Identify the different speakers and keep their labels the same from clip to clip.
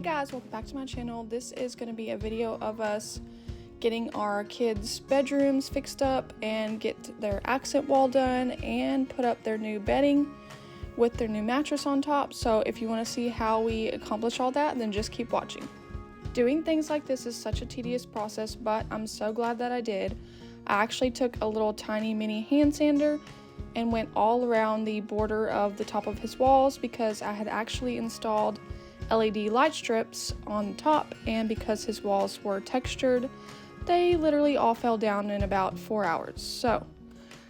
Speaker 1: guys, welcome back to my channel. This is going to be a video of us getting our kids' bedrooms fixed up and get their accent wall done and put up their new bedding with their new mattress on top. So if you want to see how we accomplish all that, then just keep watching. Doing things like this is such a tedious process, but I'm so glad that I did. I actually took a little tiny mini hand sander and went all around the border of the top of his walls because I had actually installed LED light strips on the top, and because his walls were textured, they literally all fell down in about 4 hours. So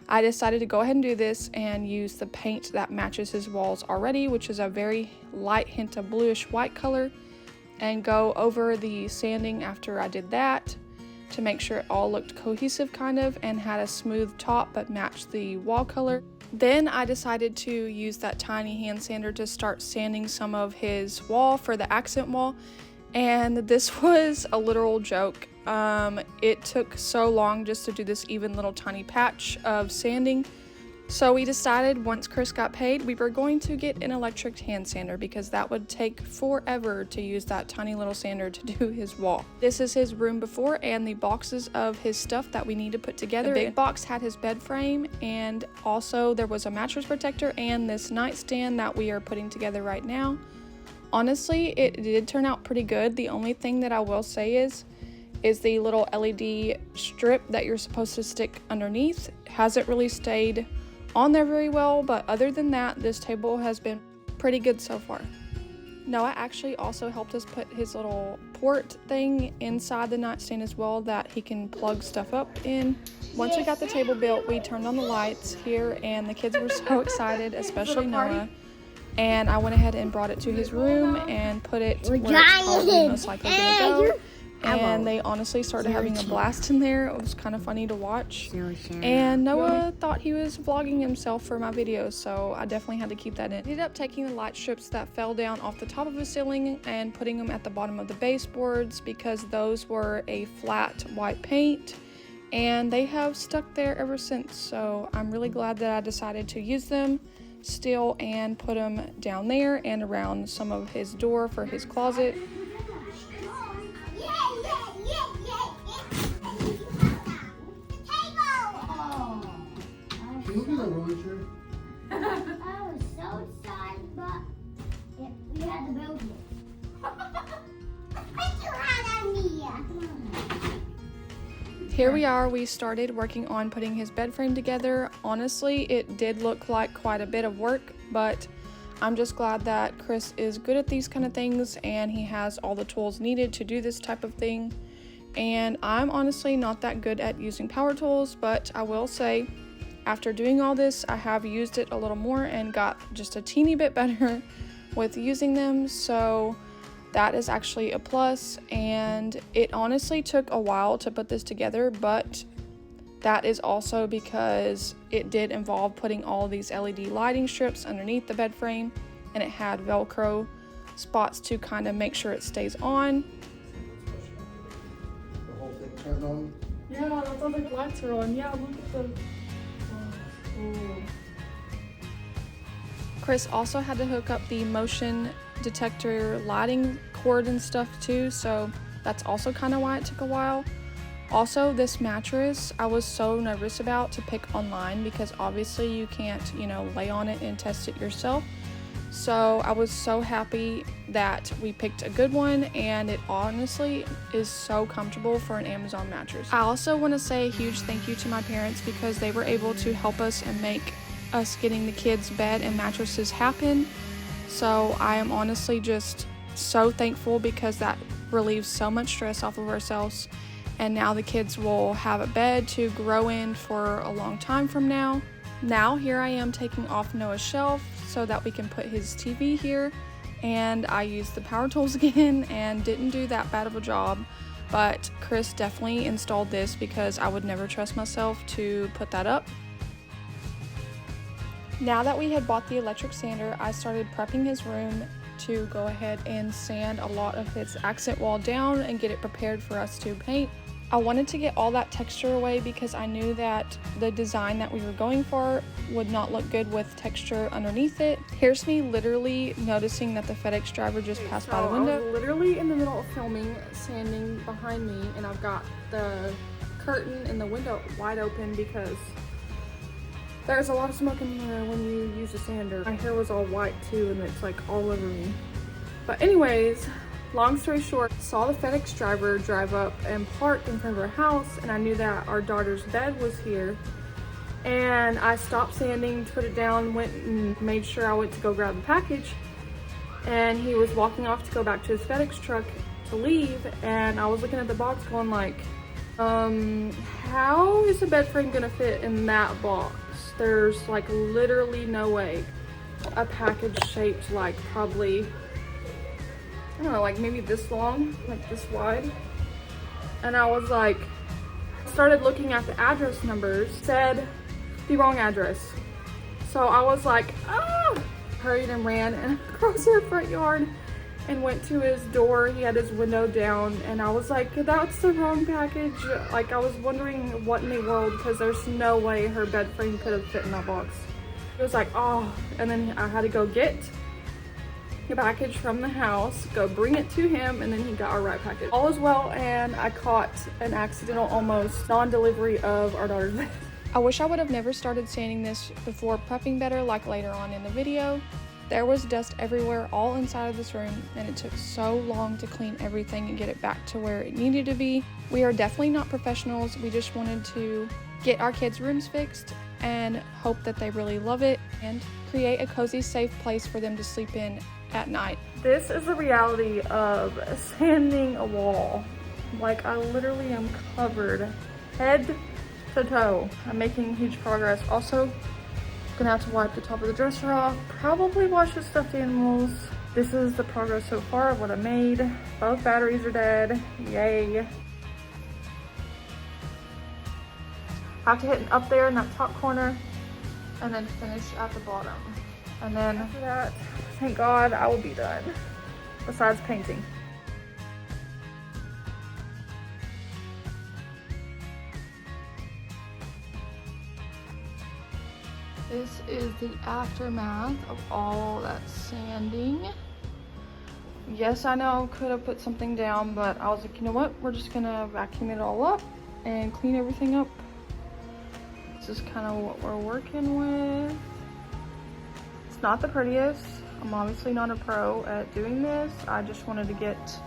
Speaker 1: I decided to go ahead and do this and use the paint that matches his walls already, which is a very light hint of bluish white color, and go over the sanding after I did that to make sure it all looked cohesive kind of and had a smooth top but matched the wall color. Then I decided to use that tiny hand sander to start sanding some of his wall for the accent wall, and this was a literal joke. It took so long just to do this even little tiny patch of sanding. So we decided once Chris got paid, we were going to get an electric hand sander because that would take forever to use that tiny little sander to do his wall. This is his room before and the boxes of his stuff that we need to put together. The big box had his bed frame, and also there was a mattress protector and this nightstand that we are putting together right now. Honestly, it did turn out pretty good. The only thing that I will say is the little LED strip that you're supposed to stick underneath hasn't really stayed on there very well, but other than that, this table has been pretty good so far. Noah actually also helped us put his little port thing inside the nightstand as well that he can plug stuff up in. Once we got the table built, we turned on the lights here and the kids were so excited, especially Noah. And I went ahead and brought it to his room and put it where it's probably most likely gonna go. And they honestly started having a blast in there. It was kind of funny to watch. And Noah thought he was vlogging himself for my videos, so I definitely had to keep that in. I ended up taking the light strips that fell down off the top of the ceiling and putting them at the bottom of the baseboards because those were a flat white paint and they have stuck there ever since. So I'm really glad that I decided to use them still and put them down there and around some of his door for his closet.
Speaker 2: Look at the roller chair.
Speaker 3: I was so excited, but we had to build it. What you had on me?
Speaker 1: Here we are, we started working on putting his bed frame together. Honestly, it did look like quite a bit of work, but I'm just glad that Chris is good at these kind of things and he has all the tools needed to do this type of thing. And I'm honestly not that good at using power tools, but I will say after doing all this, I have used it a little more and got just a teeny bit better with using them. So that is actually a plus, and it honestly took a while to put this together, but that is also because it did involve putting all these LED lighting strips underneath the bed frame, and it had Velcro spots to kind of make sure it stays on.
Speaker 2: The whole thing turned on.
Speaker 1: Yeah, that's all the lights are on. Yeah, look at the... Ooh. Chris also had to hook up the motion detector lighting cord and stuff too, so that's also kind of why it took a while. Also, this mattress I was so nervous about to pick online because obviously you can't, lay on it and test it yourself. So I was so happy that we picked a good one, and it honestly is so comfortable for an Amazon mattress. I also want to say a huge thank you to my parents because they were able to help us and make us getting the kids' bed and mattresses happen. So I am honestly just so thankful because that relieves so much stress off of ourselves, and now the kids will have a bed to grow in for a long time from now. Now here I am taking off Noah's shelf so that we can put his TV here, and I used the power tools again and didn't do that bad of a job, but Chris definitely installed this because I would never trust myself to put that up. Now that we had bought the electric sander, I started prepping his room to go ahead and sand a lot of his accent wall down and get it prepared for us to paint. I wanted to get all that texture away because I knew that the design that we were going for would not look good with texture underneath it. Here's me literally noticing that the FedEx driver just passed by the window. I was literally in the middle of filming, standing behind me, and I've got the curtain and the window wide open because there's a lot of smoke in there when you use a sander. My hair was all white too, and it's like all over me. But anyways, long story short, saw the FedEx driver drive up and park in front of our house, and I knew that our daughter's bed was here. And I stopped sanding, put it down, went and made sure I went to go grab the package. And he was walking off to go back to his FedEx truck to leave, and I was looking at the box going like, how is the bed frame gonna fit in that box? There's like literally no way. A package shaped like probably, I don't know, like maybe this long, like this wide. And I was like, started looking at the address numbers, said the wrong address. So I was like, ah! Hurried and ran and across our front yard and went to his door. He had his window down, and I was like, that's the wrong package. Like, I was wondering what in the world, because there's no way her bed frame could have fit in that box. It was like, oh, and then I had to go get the package from the house, go bring it to him, and then he got our right package. All is well, and I caught an accidental almost non-delivery of our daughter's bed. I wish I would have never started sanding this before prepping better, like later on in the video. There was dust everywhere, all inside of this room, and it took so long to clean everything and get it back to where it needed to be. We are definitely not professionals. We just wanted to get our kids' rooms fixed and hope that they really love it and create a cozy, safe place for them to sleep in at night. This is the reality of sanding a wall. Like, I literally am covered head to toe. I'm making huge progress. Also, gonna have to wipe the top of the dresser off, probably wash the stuffed animals. This is the progress so far of what I made. Both batteries are dead, yay. Have to hit up there in that top corner and then finish at the bottom. And then after that, thank God, I will be done, besides painting. This is the aftermath of all that sanding. Yes, I know I could have put something down, but I was like, you know what? We're just gonna vacuum it all up and clean everything up. This is kind of what we're working with. It's not the prettiest. I'm obviously not a pro at doing this. I just wanted to get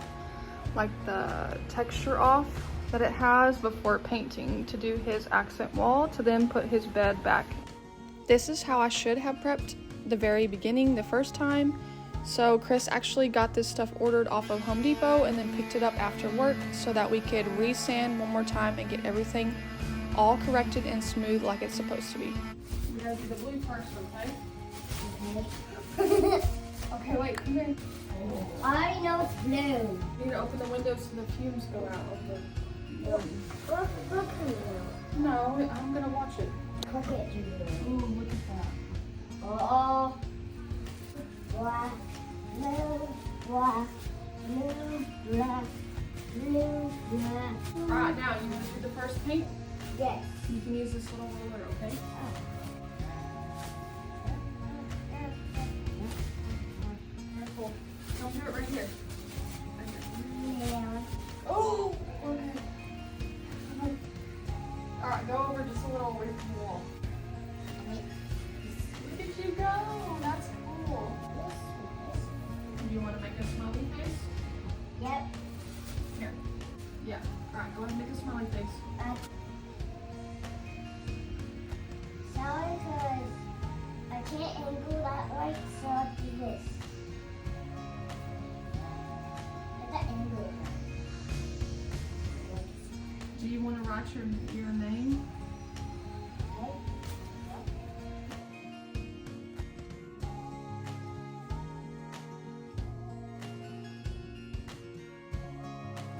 Speaker 1: like the texture off that it has before painting to do his accent wall, to then put his bed back. This is how I should have prepped the very beginning the first time. So Chris actually got this stuff ordered off of Home Depot and then picked it up after work so that we could re-sand one more time and get everything all corrected and smooth like it's supposed to be. We're gonna do the blue first, okay? Okay, wait, come here.
Speaker 3: I already know it's blue.
Speaker 1: You need to open the windows so the fumes go out of the building.
Speaker 3: Look at you.
Speaker 1: No, I'm gonna watch it.
Speaker 3: Look at you. Ooh, look at that. Oh. Black, blue, black, blue, black, blue, black.
Speaker 1: Alright, now you want to do the first paint?
Speaker 3: Yes.
Speaker 1: You can use this little roller, okay? Careful. Don't do it right here.
Speaker 3: Yeah.
Speaker 1: Oh! Okay. Alright, go over just a little away from the wall. Look at you go! That's cool. Do you want to make a smiley face?
Speaker 3: Yep.
Speaker 1: Here. Yeah. Alright, go ahead and make a smiley face.
Speaker 3: Sorry, because I can't angle that right, so I'll do this. At the angle.
Speaker 1: Do you want to write your name?
Speaker 3: Okay.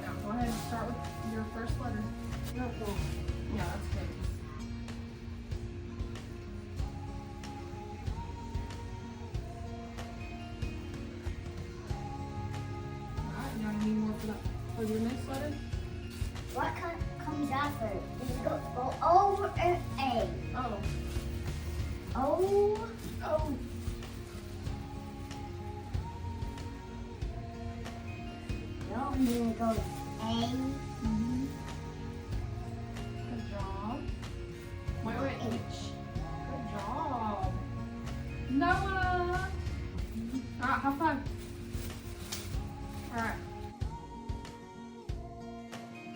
Speaker 1: Now go ahead and start with your first letter.
Speaker 3: Okay.
Speaker 1: Yeah, that's good. Alright, now you need more for your next letter?
Speaker 3: What kind? bathroom. Just go over and A. Oh. Oh. Oh. No, I'm gonna go A.
Speaker 1: Good job. Wait.
Speaker 3: H.
Speaker 1: Good job. Noah! Alright, have fun. Alright.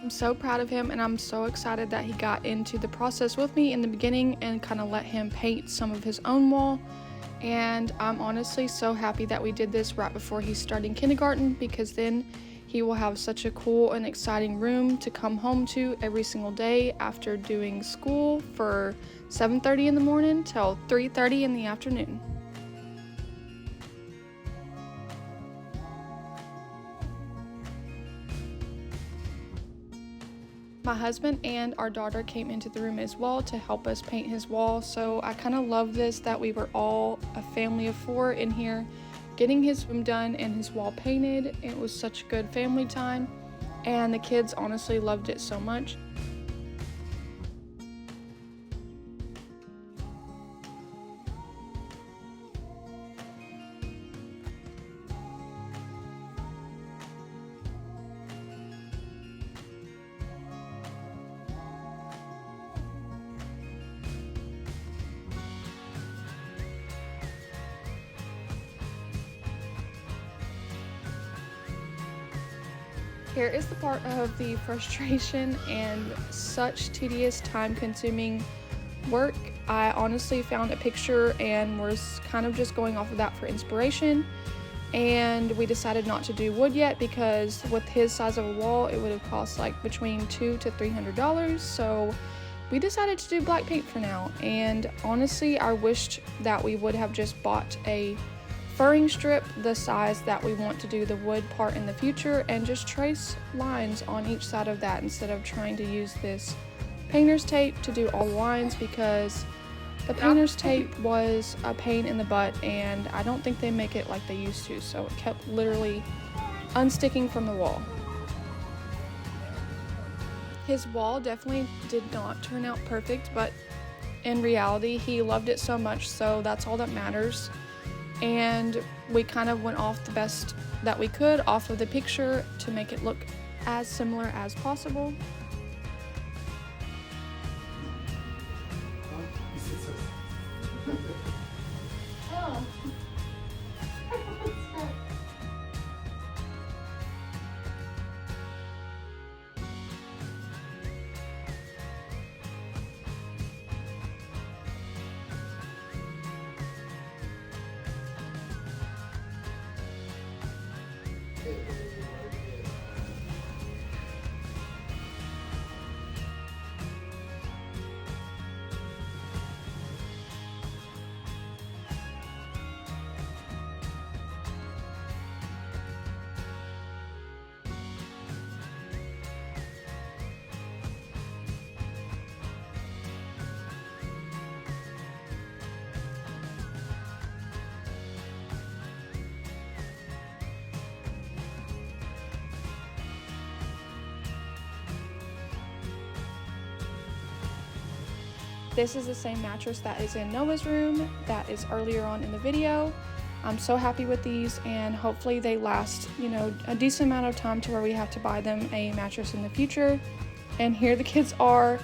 Speaker 1: I'm so proud of him, and I'm so excited that he got into the process with me in the beginning and kind of let him paint some of his own wall. And I'm honestly so happy that we did this right before he's starting kindergarten, because then he will have such a cool and exciting room to come home to every single day after doing school for 7:30 in the morning till 3:30 in the afternoon. My husband and our daughter came into the room as well to help us paint his wall, so I kind of love this that we were all a family of 4 in here getting his room done and his wall painted. It was such good family time, and the kids honestly loved it so much. Here is the part of the frustration and such tedious, time-consuming work. I honestly found a picture and was kind of just going off of that for inspiration, and we decided not to do wood yet because with his size of a wall it would have cost like between $200 to $300, so we decided to do black paint for now. And honestly, I wished that we would have just bought a furring strip the size that we want to do the wood part in the future and just trace lines on each side of that instead of trying to use this painter's tape to do all the lines, because the painter's tape was a pain in the butt and I don't think they make it like they used to, so it kept literally unsticking from the wall. His wall definitely did not turn out perfect, but in reality he loved it so much, so that's all that matters. And we kind of went off the best that we could off of the picture to make it look as similar as possible.
Speaker 3: Oh.
Speaker 1: This is the same mattress that is in Noah's room that is earlier on in the video. I'm so happy with these, and hopefully they last, a decent amount of time to where we have to buy them a mattress in the future. And here the kids are,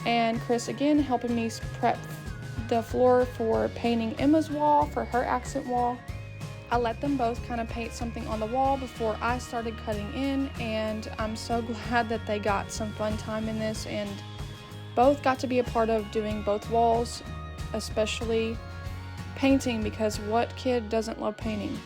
Speaker 1: and Chris again helping me prep the floor for painting Emma's wall for her accent wall. I let them both kind of paint something on the wall before I started cutting in, and I'm so glad that they got some fun time in this and both got to be a part of doing both walls, especially painting, because what kid doesn't love painting?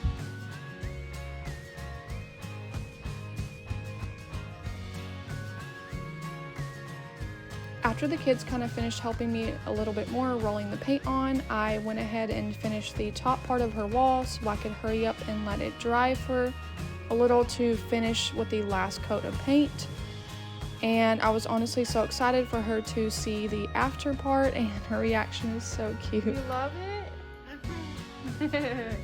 Speaker 1: After the kids kind of finished helping me a little bit more rolling the paint on, I went ahead and finished the top part of her wall so I could hurry up and let it dry for a little to finish with the last coat of paint. And I was honestly so excited for her to see the after part, and her reaction is so cute. You love it?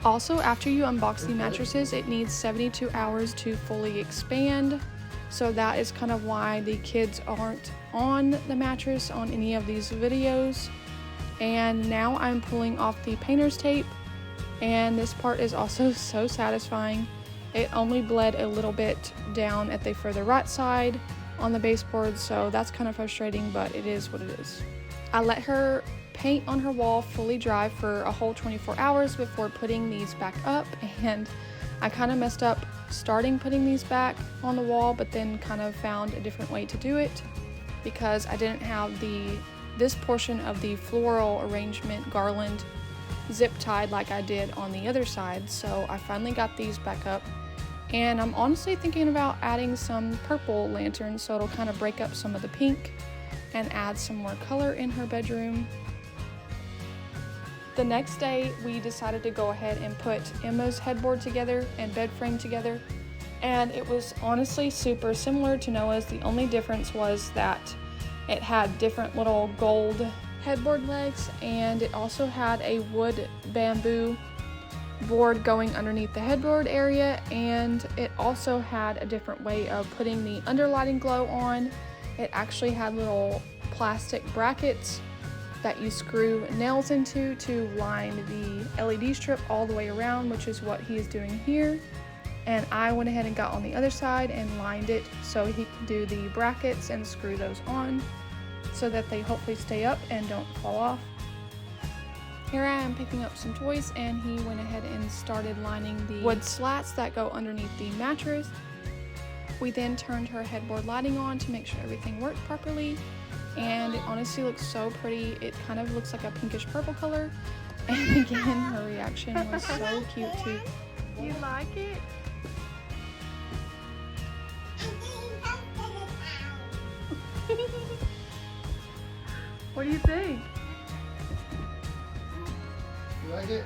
Speaker 1: Also, after you unbox the mattresses, it needs 72 hours to fully expand. So that is kind of why the kids aren't on the mattress on any of these videos. And now I'm pulling off the painter's tape, and this part is also so satisfying. It only bled a little bit down at the further right side on the baseboard, so that's kind of frustrating, but it is what it is. I let her paint on her wall fully dry for a whole 24 hours before putting these back up, and I kind of messed up starting putting these back on the wall, but then kind of found a different way to do it because I didn't have this portion of the floral arrangement garland zip tied like I did on the other side. So I finally got these back up, and I'm honestly thinking about adding some purple lanterns so it'll kind of break up some of the pink and add some more color in her bedroom. The next day, we decided to go ahead and put Emma's headboard together and bed frame together, and it was honestly super similar to Noah's. The only difference was that it had different little gold headboard legs, and it also had a wood bamboo board going underneath the headboard area, and it also had a different way of putting the underlighting glow on. It actually had little plastic brackets that you screw nails into to line the LED strip all the way around, which is what he is doing here. And I went ahead and got on the other side and lined it so he can do the brackets and screw those on so that they hopefully stay up and don't fall off. Here I am picking up some toys, and he went ahead and started lining the wood slats that go underneath the mattress. We then turned her headboard lighting on to make sure everything worked properly, and it honestly looks so pretty. It kind of looks like a pinkish purple color, and again her reaction was so cute too. You like it? What do you think?
Speaker 2: You like it?